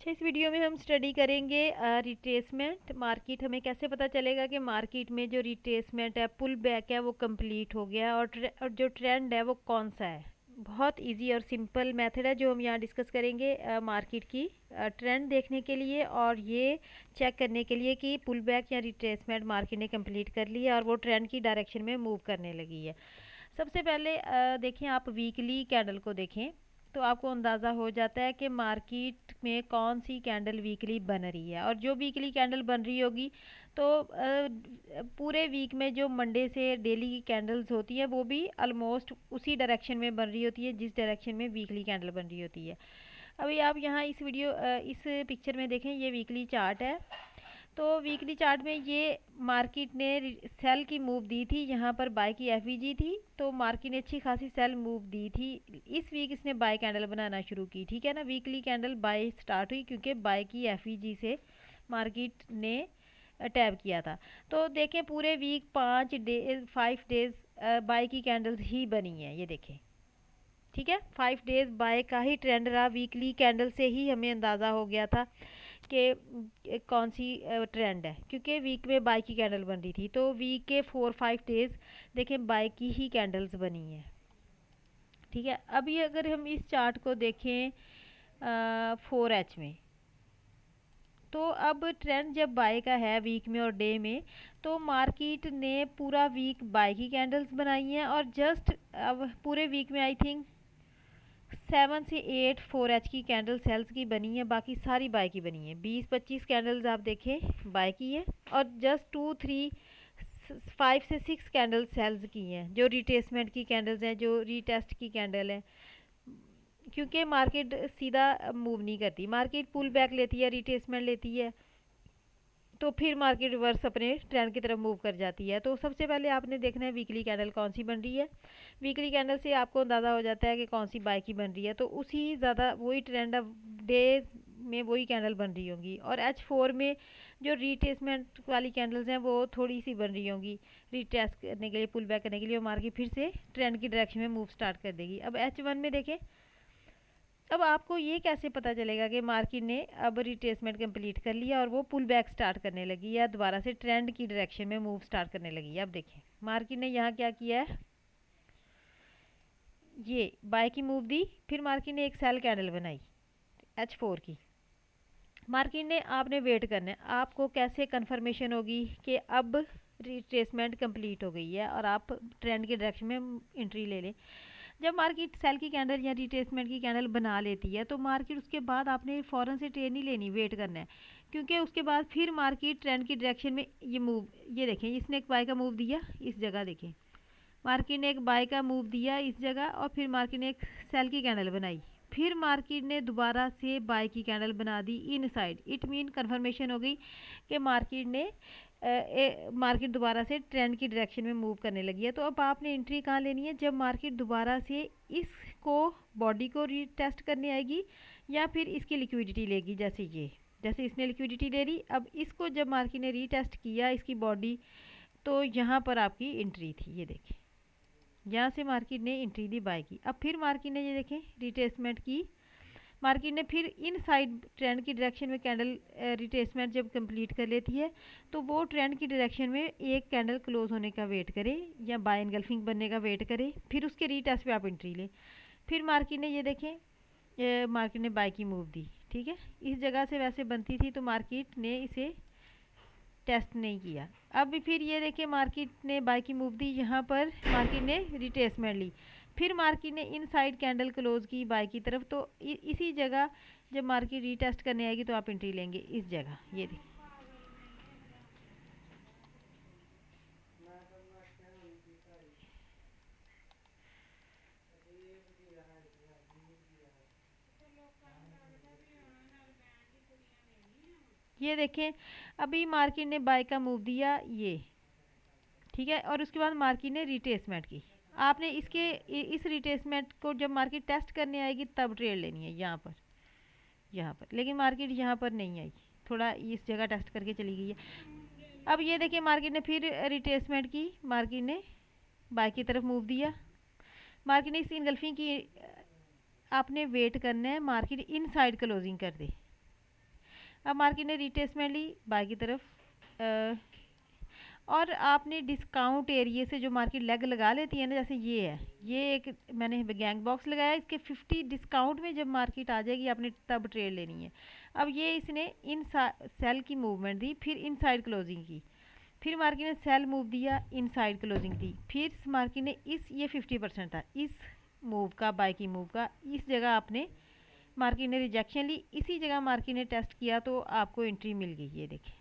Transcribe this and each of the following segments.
अच्छा, इस वीडियो में हम स्टडी करेंगे रिट्रेसमेंट मार्केट। हमें कैसे पता चलेगा कि मार्केट में जो रिट्रेसमेंट है, पुल बैक है, वो कंप्लीट हो गया और जो ट्रेंड है वो कौन सा है। बहुत इजी और सिंपल मेथड है जो हम यहाँ डिस्कस करेंगे मार्केट की ट्रेंड देखने के लिए और ये चेक करने के लिए कि पुल बैक या रिट्रेसमेंट मार्केट ने कंप्लीट कर लिया और वो ट्रेंड की डायरेक्शन में मूव करने लगी है। सबसे पहले देखें, आप वीकली कैंडल को देखें तो आपको अंदाज़ा हो जाता है कि मार्केट में कौन सी कैंडल वीकली बन रही है। और जो वीकली कैंडल बन रही होगी तो पूरे वीक में जो मंडे से डेली की कैंडल्स होती है वो भी ऑलमोस्ट उसी डायरेक्शन में बन रही होती है जिस डायरेक्शन में वीकली कैंडल बन रही होती है। अभी आप यहाँ इस पिक्चर में देखें, ये वीकली चार्ट है। तो वीकली चार्ट में ये मार्केट ने सेल की मूव दी थी, यहाँ पर बाय की एफवीजी थी, तो मार्केट ने अच्छी खासी सेल मूव दी थी। इस वीक इसने बाय कैंडल बनाना शुरू की, ठीक है ना। वीकली कैंडल बाय स्टार्ट हुई क्योंकि बाय की एफवीजी से मार्केट ने टैब किया था। तो देखें पूरे वीक 5 डेज बाय की कैंडल्स ही बनी है, ये देखें, ठीक है। 5 डेज बाय का ही ट्रेंड रहा। वीकली कैंडल से ही हमें अंदाज़ा हो गया था कि कौन सी ट्रेंड है, क्योंकि वीक में बाय की कैंडल बन रही थी। तो वीक के 4-5 डेज देखें बाय की ही कैंडल्स बनी है, ठीक है। अभी अगर हम इस चार्ट को देखें 4H में, तो अब ट्रेंड जब बाय का है वीक में और डे में, तो मार्केट ने पूरा वीक बाय की कैंडल्स बनाई हैं और जस्ट अब पूरे वीक में आई थिंक 7 से 8 4H की कैंडल सेल्स की बनी है, बाकी सारी बाय की बनी है। 20-25 कैंडल्स आप देखें बाय की है और जस्ट 2-3 5 से 6 कैंडल सेल्स की हैं जो रिट्रेसमेंट की कैंडल्स हैं, जो रीटेस्ट की कैंडल है। क्योंकि मार्केट सीधा मूव नहीं करती, मार्केट पुल बैक लेती है, रिट्रेसमेंट लेती है, तो फिर मार्केट रिवर्स अपने ट्रेंड की तरफ मूव कर जाती है। तो सबसे पहले आपने देखना है वीकली कैंडल कौन सी बन रही है। वीकली कैंडल से आपको अंदाज़ा हो जाता है कि कौन सी बाय की बन रही है, तो उसी ज़्यादा वही ट्रेंड डे में वही कैंडल बन रही होंगी। और H4 में जो रीट्रेसमेंट वाली कैंडल्स हैं वो थोड़ी सी बन रही होंगी, रीट्रेस करने के लिए, पुल बैक करने के लिए, मार्केट फिर से ट्रेंड की डायरेक्शन में मूव स्टार्ट कर देगी। अब H1 में देखें, अब आपको ये कैसे पता चलेगा कि मार्केट ने अब रिट्रेसमेंट कंप्लीट कर लिया और वो पुल बैक स्टार्ट करने लगी या दोबारा से ट्रेंड की डायरेक्शन में मूव स्टार्ट करने लगी है। अब देखें मार्केट ने यहाँ क्या किया है, ये बाय की मूव दी, फिर मार्केट ने एक सेल कैंडल बनाई H4 की। मार्केट ने, आपने वेट करना है, आपको कैसे कंफर्मेशन होगी कि अब रिट्रेसमेंट कंप्लीट हो गई है और आप ट्रेंड की डायरेक्शन में एंट्री ले लें। जब मार्केट सेल की कैंडल या रिट्रेसमेंट की कैंडल बना लेती है तो मार्केट उसके बाद आपने फ़ौरन से ट्रेड नहीं लेनी, वेट करना है, क्योंकि उसके बाद फिर मार्केट ट्रेंड की डायरेक्शन में ये मूव, ये देखें इसने एक बाय का मूव दिया इस जगह, देखें मार्केट ने एक बाय का मूव दिया इस जगह और फिर मार्केट ने एक सेल की कैंडल बनाई, फिर मार्केट ने दोबारा से बाय की कैंडल बना दी इन साइड। इट मीन कन्फर्मेशन हो गई कि मार्केट ने मार्केट दोबारा से ट्रेंड की डायरेक्शन में मूव करने लगी है। तो अब आपने एंट्री कहाँ लेनी है, जब मार्केट दोबारा से इसको बॉडी को रीटेस्ट करने आएगी या फिर इसकी लिक्विडिटी लेगी। जैसे इसने लिक्विडिटी ले ली, अब इसको जब मार्केट ने रीटेस्ट किया इसकी बॉडी, तो यहाँ पर आपकी एंट्री थी, ये देखें यहाँ से मार्केट ने एंट्री दी बाय की। अब फिर मार्केट ने ये देखें रिट्रेसमेंट की, मार्केट ने फिर इन साइड ट्रेंड की डायरेक्शन में कैंडल रिट्रेसमेंट जब कंप्लीट कर लेती है तो वो ट्रेंड की डायरेक्शन में एक कैंडल क्लोज होने का वेट करे या बाय एनगल्फिंग बनने का वेट करे, फिर उसके रीटेस्ट पे आप एंट्री लें। फिर मार्केट ने ये देखें मार्केट ने बाय की मूव दी, ठीक है, इस जगह से वैसे बनती थी तो मार्केट ने इसे टेस्ट नहीं किया। अब फिर ये देखिए मार्केट ने बाय की मूव दी, यहाँ पर मार्केट ने रिट्रेसमेंट ली, फिर मार्केट ने इन साइड कैंडल क्लोज की बाय की तरफ, तो इसी जगह जब मार्केट रीटेस्ट करने आएगी तो आप एंट्री लेंगे इस जगह। ये देखिए ये देखें अभी मार्केट ने बाय का मूव दिया ये, ठीक है, और उसके बाद मार्केट ने रिट्रेसमेंट की। आपने इस रिट्रेसमेंट को जब मार्केट टेस्ट करने आएगी तब ट्रेड लेनी है यहाँ पर, लेकिन मार्केट यहाँ पर नहीं आई, थोड़ा इस जगह टेस्ट करके चली गई है। अब ये देखिए मार्केट ने फिर रिट्रेसमेंट की, मार्केट ने बाय की तरफ मूव दिया, मार्केट ने इस इनगल्फिंग की, आपने वेट करना है मार्केट इन साइड क्लोजिंग कर दे, अब मार्केट ने रिट्रेसमेंट ली बाय की तरफ, और आपने डिस्काउंट एरिया से जो मार्केट लेग लगा लेती है ना, जैसे ये है, ये एक मैंने गैंग बॉक्स लगाया, इसके 50 डिस्काउंट में जब मार्केट आ जाएगी आपने तब ट्रेड लेनी है। अब ये इसने इन सेल की मूवमेंट दी, फिर इनसाइड क्लोजिंग की, फिर मार्केट ने सेल मूव दिया, इनसाइड क्लोजिंग दी, फिर मार्केट ने इस ये 50% था इस मूव का, बाय की मूव का, इस जगह आपने मार्केट ने रिजेक्शन ली, इसी जगह मार्केट ने टेस्ट किया तो आपको एंट्री मिल गई। ये देखिए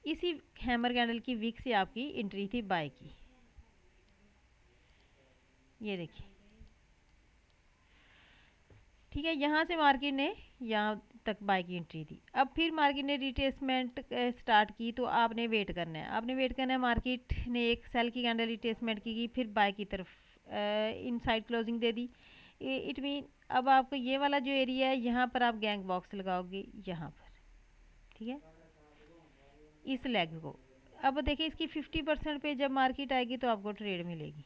इसी हैमर कैंडल की वीक से आपकी एंट्री थी बाय की। ये देखिए ठीक है, यहाँ से मार्केट ने यहाँ तक बाय की एंट्री थी। अब फिर मार्केट ने रिट्रेसमेंट स्टार्ट की तो आपने वेट करना है, आपने वेट करना है। मार्केट ने एक सेल की कैंडल रिट्रेसमेंट की, फिर बाय की तरफ inside closing they the. It mean अब आपको ये वाला जो एरिया है यहाँ पर आप गैंग बॉक्स लगाओगे यहाँ पर, ठीक है, इस लेग को। अब देखिए इसकी 50% पे जब मार्केट आएगी तो आपको ट्रेड मिलेगी।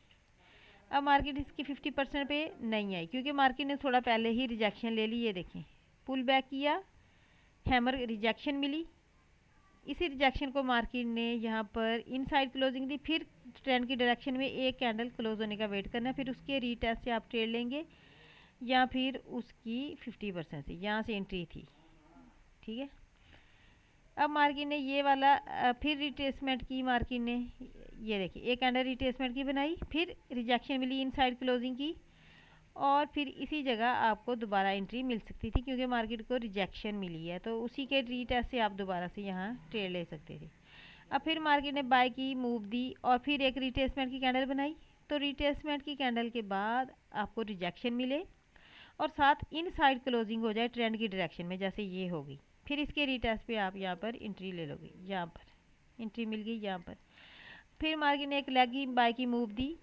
अब मार्केट इसकी 50% पे नहीं आई क्योंकि मार्केट ने थोड़ा पहले ही रिजेक्शन ले ली। ये देखें पुल बैक किया, हैमर रिजेक्शन मिली, इसी रिजेक्शन को मार्केट ने यहाँ पर इनसाइड क्लोजिंग दी, फिर ट्रेंड की डायरेक्शन में एक कैंडल क्लोज होने का वेट करना, फिर उसके रीटेस्ट से आप ट्रेड लेंगे या फिर उसकी 50% से यहाँ से एंट्री थी, ठीक है। अब मार्केट ने ये वाला फिर रिट्रेसमेंट की, मार्केट ने ये देखिए एक कैंडल रिट्रेसमेंट की बनाई, फिर रिजेक्शन मिली इनसाइड क्लोजिंग की, और फिर इसी जगह आपको दोबारा एंट्री मिल सकती थी क्योंकि मार्केट को रिजेक्शन मिली है, तो उसी के रीटेस्ट से आप दोबारा से यहाँ ट्रेड ले सकते थे। अब फिर मार्केट ने बाय की मूव दी और फिर एक रिट्रेसमेंट की कैंडल बनाई, तो रिट्रेसमेंट की कैंडल के बाद आपको रिजेक्शन मिले और साथ इन साइड क्लोजिंग हो जाए ट्रेंड की डायरेक्शन में, जैसे ये होगी, फिर इसके रिटेस्ट पे आप यहाँ पर एंट्री ले लोगे। यहाँ पर एंट्री मिल गई यहाँ पर। फिर मार्केट ने एक लेग की बाय की मूव दी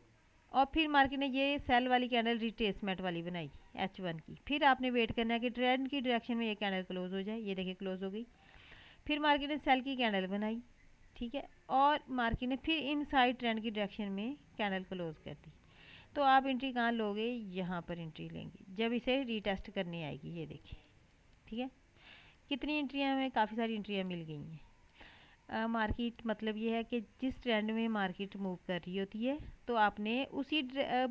और फिर मार्केट ने ये सेल वाली कैंडल रिट्रेसमेंट वाली बनाई H1 की, फिर आपने वेट करना है कि ट्रेंड की डायरेक्शन में ये कैंडल क्लोज हो जाए। ये देखिए क्लोज हो गई। फिर मार्केट ने सेल की कैंडल बनाई, ठीक है, और मार्केट ने फिर इन साइड ट्रेंड की डायरेक्शन में कैंडल क्लोज कर दी, तो आप एंट्री कहाँ लोगे, यहाँ पर एंट्री लेंगे जब इसे रीटेस्ट करनी आएगी। ये देखिए ठीक है, कितनी एंट्रियाँ हमें, काफ़ी सारी एंट्रियाँ मिल गई हैं। मार्केट मतलब ये है कि जिस ट्रेंड में मार्केट मूव कर रही होती है तो आपने उसी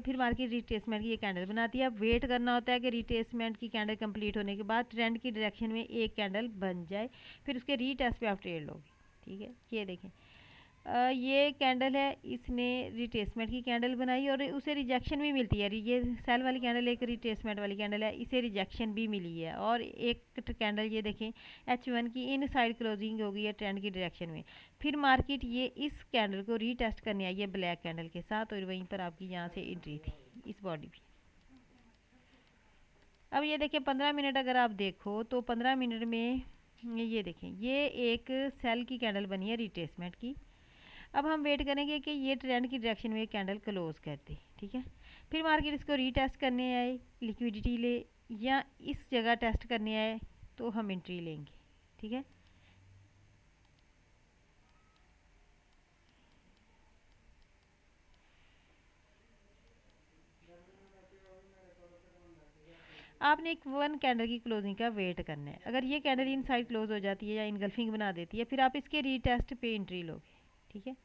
फिर मार्केट रिट्रेसमेंट की ये कैंडल बनाती है। अब वेट करना होता है कि रिट्रेसमेंट की कैंडल कंप्लीट होने के बाद ट्रेंड की डायरेक्शन में एक कैंडल बन जाए, फिर उसके रीटेस्ट पे आप ट्रेड लोगे, ठीक है। ये देखें ये कैंडल है, इसने रिट्रेसमेंट की कैंडल बनाई और उसे रिजेक्शन भी मिलती है। ये सेल वाली कैंडल एक रिट्रेसमेंट वाली कैंडल है, इसे रिजेक्शन भी मिली है। और एक कैंडल ये देखें H1 की इन साइड क्लोजिंग हो गई है ट्रेंड की डायरेक्शन में। फिर मार्केट ये इस कैंडल को रीटेस्ट करने आई है ब्लैक कैंडल के साथ और वहीं पर आपकी यहाँ से एंट्री थी इस बॉडी भी। अब ये देखें 15 मिनट अगर आप देखो तो 15 मिनट में ये देखें ये एक सेल की कैंडल बनी है रिट्रेसमेंट की। अब हम वेट करेंगे कि ये ट्रेंड की डायरेक्शन में कैंडल क्लोज कर दे, ठीक है। फिर मार्केट इसको रीटेस्ट करने आए, लिक्विडिटी ले या इस जगह टेस्ट करने आए तो हम एंट्री लेंगे, ठीक है। आपने एक वन कैंडल की क्लोजिंग का वेट करना है। अगर ये कैंडल इन साइड क्लोज हो जाती है या इनगल्फिंग बना देती है फिर आप इसके रीटेस्ट पे एंट्री लोगे, ठीक है।